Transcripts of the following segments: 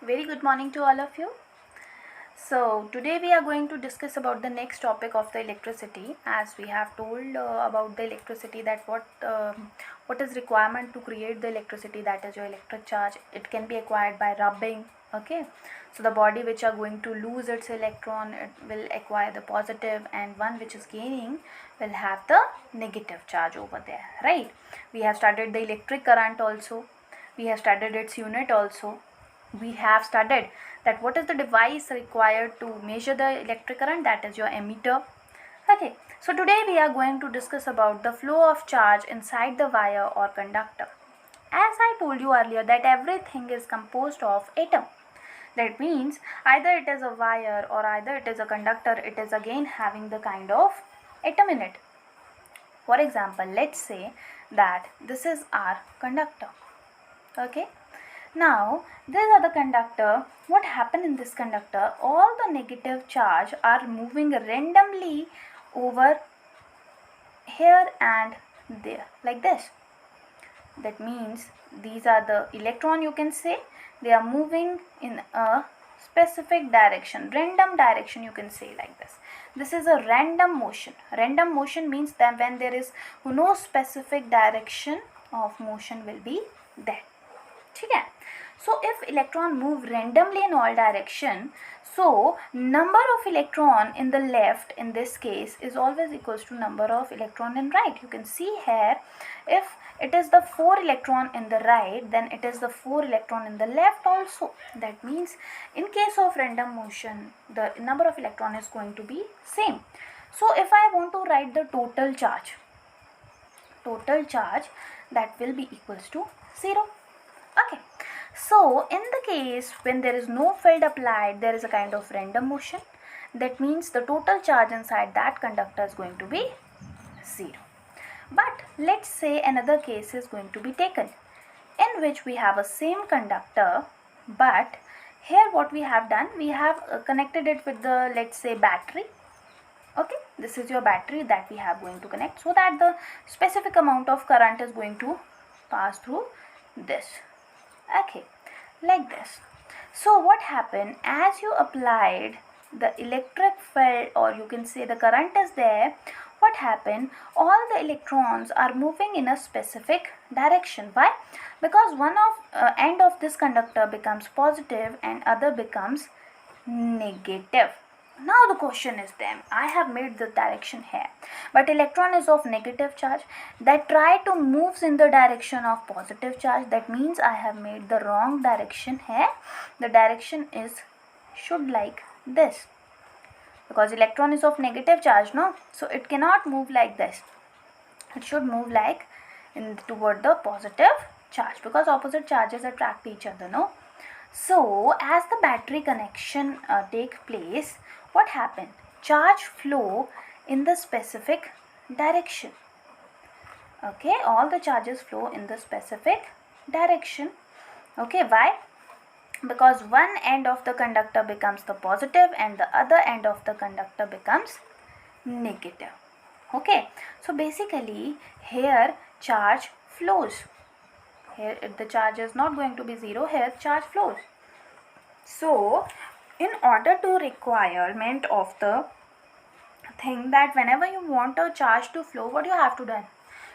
Very good morning to all of you. So today we are going to discuss about the next topic of the electricity, as we have told about the electricity, that what is requirement to create the electricity, that is your electric charge. It can be acquired by rubbing. Okay, so the body which are going to lose its electron, it will acquire the positive, and one which is gaining will have the negative charge over there, right? We have studied the electric current also, we have studied its unit also, we have studied that what is the device required to measure the electric current, that is your ammeter. Okay, so today we are going to discuss about the flow of charge inside the wire or conductor. As I told you earlier that everything is composed of atom. That means either it is a wire or either it is a conductor, it is again having the kind of atom in it. For example, let's say that this is our conductor. Okay, now these are the conductor. What happened in this conductor? All the negative charge are moving randomly over here and there, like this. That means these are the electron, you can say. They are moving in a specific direction, random direction, you can say, like this. This is a random motion. Random motion means that when there is no specific direction of motion will be there. ठीक है. So if electron move randomly in all direction, so number of electron in the left in this case is always equals to number of electron in right. You can see here, if it is the 4 electron in the right, then it is the 4 electron in the left also. That means in case of random motion, the number of electron is going to be same. So if I want to write the total charge, that will be equals to 0. Okay, so in the case when there is no field applied, there is a kind of random motion. That means the total charge inside that conductor is going to be 0. But let's say another case is going to be taken, in which we have a same conductor, but here what we have done, we have connected it with the, let's say, battery. Okay, this is your battery that we have going to connect, so that the specific amount of current is going to pass through this. Okay, like this. So what happened, as you applied the electric field, or you can say the current is there, what happened, all the electrons are moving in a specific direction. Why? Because one of end of this conductor becomes positive and other becomes negative. Now the question is then, I have made the direction here, but electron is of negative charge that try to moves in the direction of positive charge. That means I have made the wrong direction here. The direction is should like this, because electron is of negative charge, no? So it cannot move like this. It should move like toward the positive charge, because opposite charges attract each other, no? So as the battery connection take place, what happened? Charge flow in the specific direction. Okay, all the charges flow in the specific direction. Okay, why? Because one end of the conductor becomes the positive and the other end of the conductor becomes negative. Okay, so basically here charge flows. Here the charge is not going to be 0, here charge flows. So in order to requirement of the thing, that whenever you want a charge to flow, what you have to do?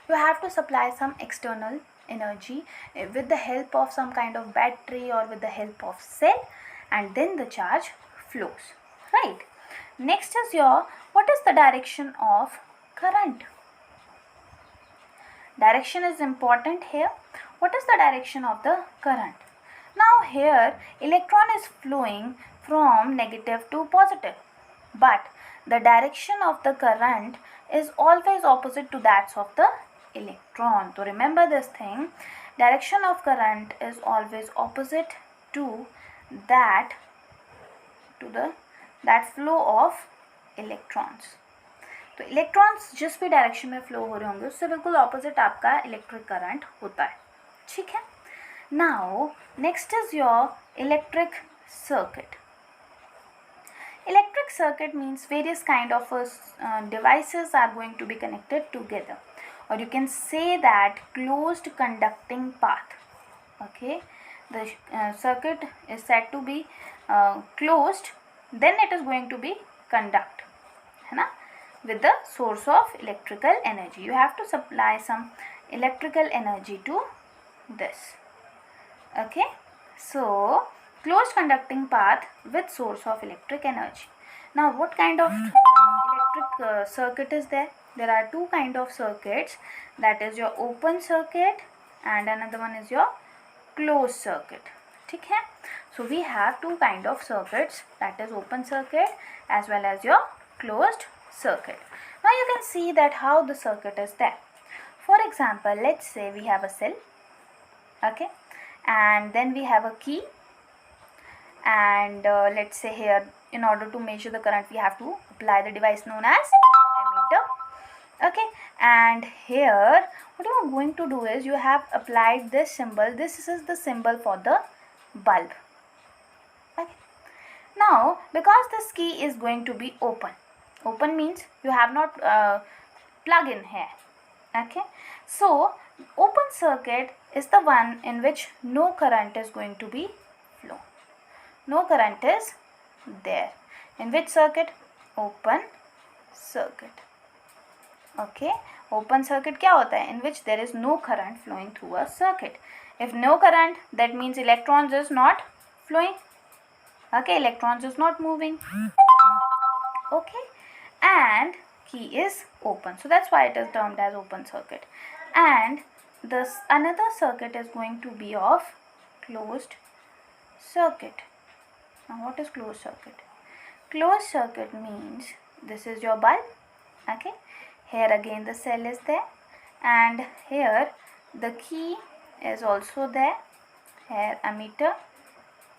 You have to supply some external energy with the help of some kind of battery or with the help of cell, and then the charge flows, right? Next is your, what is the direction of current? Direction is important here. What is the direction of the current? Now here electron is flowing from negative to positive, but the direction of the current is always opposite to that of the electron. So remember this thing, direction of current is always opposite to that flow of electrons. तो electrons जिस भी direction में flow हो रहे होंगे उससे बिल्कुल opposite आपका इलेक्ट्रिक करंट होता है. ठीक है. Now next is your electric circuit. Electric circuit means various kind of devices are going to be connected together, or you can say that closed conducting path. Okay, the circuit is said to be closed, then it is going to be conduct, है ना, with the source of electrical energy. You have to supply some electrical energy to this. Okay, so closed conducting path with source of electric energy. Now what kind of electric circuit is there? There are two kind of circuits, that is your open circuit and another one is your closed circuit. ठीक है, so we have two kind of circuits, that is open circuit as well as your closed circuit. Now you can see that how the circuit is there. For example, let's say we have a cell, okay, and then we have a key, and let's say here, in order to measure the current, we have to apply the device known as ammeter. Okay, and here what you are going to do is you have applied this symbol. This is the symbol for the bulb. Okay, now because this key is going to be open means you have not plug in here. Okay, so open circuit is the one in which no current is going to be flow. No current is there. In which circuit? Open circuit. Okay, open circuit क्या होता है? In which there is no current flowing through a circuit. If no current, that means electrons is not flowing. Okay, electrons is not moving. Okay, and key is open, so that's why it is termed as open circuit. And this another circuit is going to be of closed circuit. Now what is closed circuit? Closed circuit means this is your bulb. Okay, here again the cell is there, and here the key is also there. Here ammeter.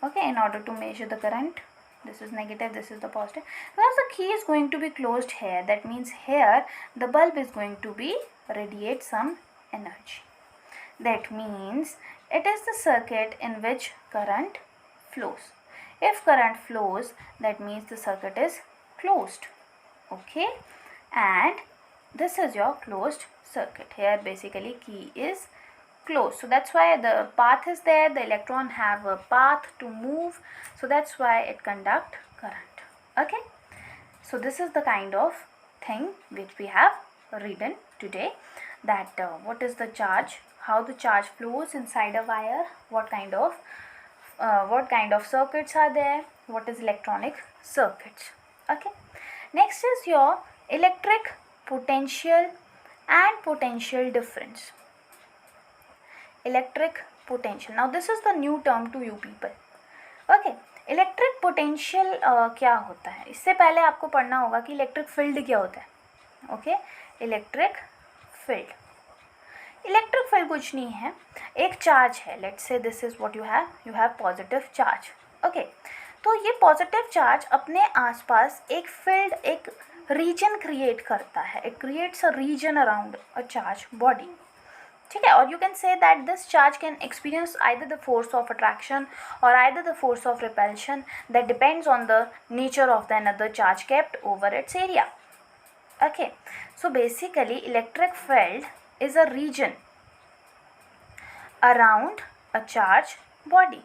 Okay, in order to measure the current, this is negative, this is the positive. Because the key is going to be closed here, that means here the bulb is going to be radiate some energy. That means it is the circuit in which current flows. If current flows, that means the circuit is closed. Okay, and this is your closed circuit. Here basically key is closed, so that's why the path is there. The electron have a path to move, so that's why it conduct current. Okay, so this is the kind of thing which we have written today, that what is the charge, how the charge flows inside a wire, what kind of circuits are there, what is electronic circuits. Okay, next is your electric potential and potential difference. Electric potential, now this is the new term to you people. Okay, electric potential क्या होता है? इससे पहले आपको पढ़ना होगा कि electric field क्या होता है. Okay, electric field, electric field कुछ नहीं है, एक चार्ज है. Let's say this is what you have positive charge. Okay, तो ये पॉजिटिव चार्ज अपने आसपास एक फील्ड, एक रीजन क्रिएट करता है. It creates a region around a charge body. ठीक है, और you can say that this charge can experience either the force of attraction or either the force of repulsion, that depends on the nature of the another charge kept over its area. Okay, so basically electric field is a region around a charge body.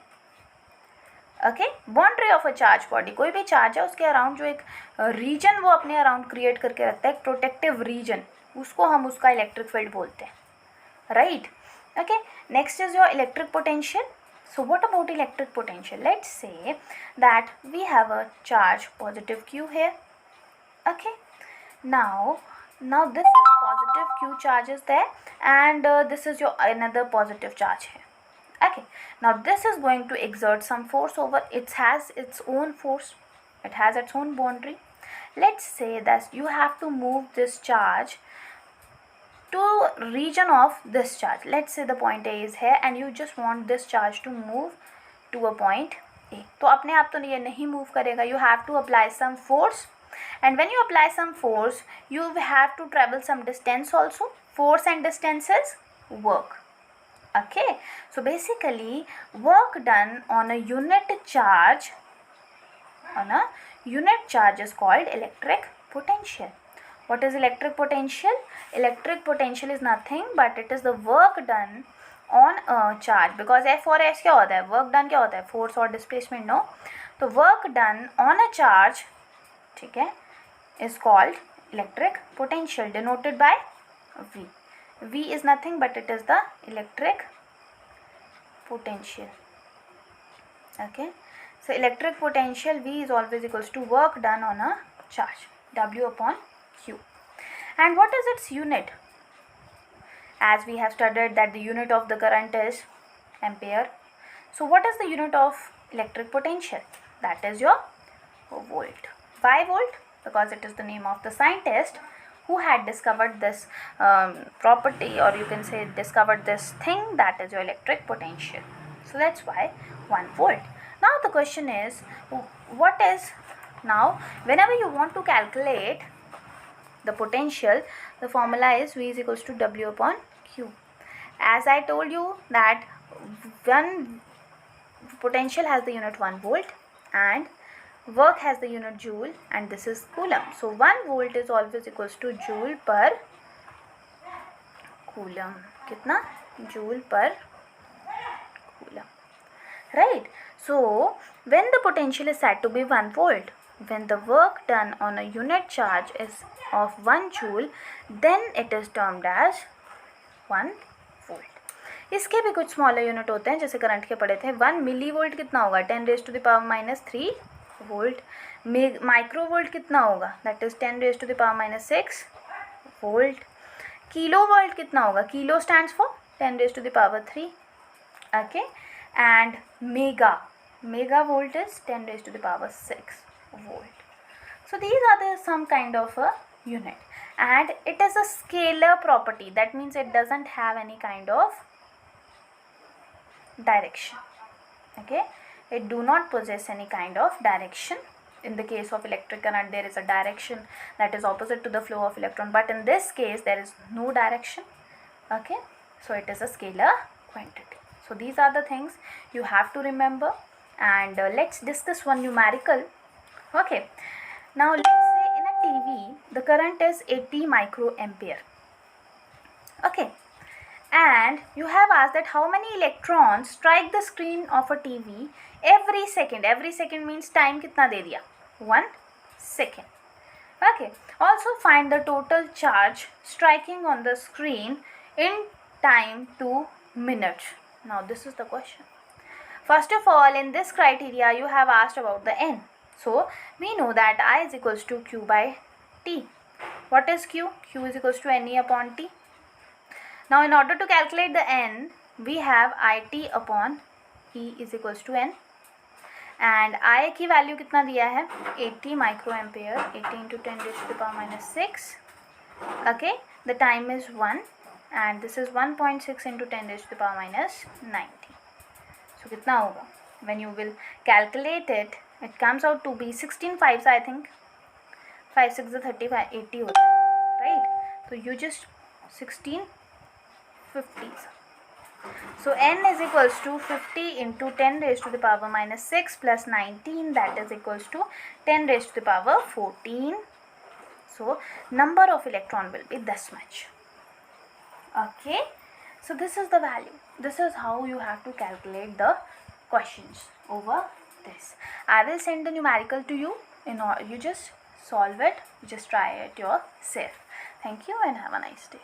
Okay, boundary of a charge body. कोई भी charge है उसके around जो एक reason वो अपने around create करके रखता है, एक प्रोटेक्टिव रीजन, उसको हम उसका इलेक्ट्रिक फील्ड बोलते हैं. Right. Okay, next is your electric potential. So what about electric potential? Let's say that we have a charge positive Q here. Okay, now this is positive Q charge is there, and this is your another positive charge here. Okay, now this is going to exert some force over, it has its own force, it has its own boundary. Let's say that you have to move this charge to region of this charge. Let's say the point A is here and you just want this charge to move to a point A. तो अपने आप तो ये नहीं move करेगा, you have to apply some force. And when you apply some force, you have to travel some distance also. Force and distance is work. Okay, so basically work done on a unit charge, is called electric potential. What is electric potential? Electric potential is nothing but it is the work done on a charge, because F और S क्या होता है, work done क्या होता है, force और displacement, no. तो work done on a charge, ठीक है, is called electric potential, denoted by V. V is nothing but it is the electric potential. Okay, so electric potential V is always equals to work done on a charge, W upon Q. And what is its unit? As we have studied that the unit of the current is ampere. So what is the unit of electric potential? That is your volt. Why volt? Because it is the name of the scientist who had discovered this property, or you can say discovered this thing, that is your electric potential. So that's why 1 volt. Now the question is, what is, now whenever you want to calculate the potential, the formula is V is equals to W upon Q. As I told you that one potential has the unit 1 volt and work has the unit joule, and this is coulomb. So 1 volt is always equals to joule per coulomb. Kitna? Joule per coulomb. Right? So when the potential is said to be 1 volt, when the work done on a unit charge is of 1 joule, then it is termed as 1 volt. इसके भी कुछ smaller unit होते हैं, जैसे current के पढ़े थे. 1 milli volt कितना होगा, 10⁻³ वोल्ट. माइक्रो वोल्ट कितना होगा, that is 10⁻⁻6 volt. Kilo volt कितना होगा, kilo stands for 10⁻3. Okay, and mega volt is 10⁻6 volt. So these are the some kind of a unit, and it is a scalar property. That means it doesn't have any kind of direction. Okay, it do not possess any kind of direction. In the case of electric current, there is a direction that is opposite to the flow of electron, but in this case there is no direction. Okay, so it is a scalar quantity. So these are the things you have to remember, and let's discuss one numerical. Okay, now let's say in a TV the current is 80 microampere. Okay, and you have asked that how many electrons strike the screen of a TV every second. Every second means time कितना दे दिया, 1 second. Okay, also find the total charge striking on the screen in time 2 minutes. Now this is the question. First of all, in this criteria you have asked about the n. So we know that I is equals to Q by T. What is Q? Q is equals to Ne upon T. Now in order to calculate the n, we have IT upon E is equals to n, and I की value कितना दिया है, 80 microampere, 80 into 10⁻⁻6. Okay, the time is 1 and this is 1.6 into 10⁻�90. So कितना होगा, when you will calculate it, it comes out to be 16 5s, I think 5 6 35, 80 होता है, right? So you just 16 50s. So n is equals to 50 into 10⁻⁻6 plus 19, that is equals to 10⁻14. So number of electron will be this much. Okay, so this is the value. This is how you have to calculate the questions over this. I will send the numerical to you. You just solve it, just try it yourself. Thank you and have a nice day.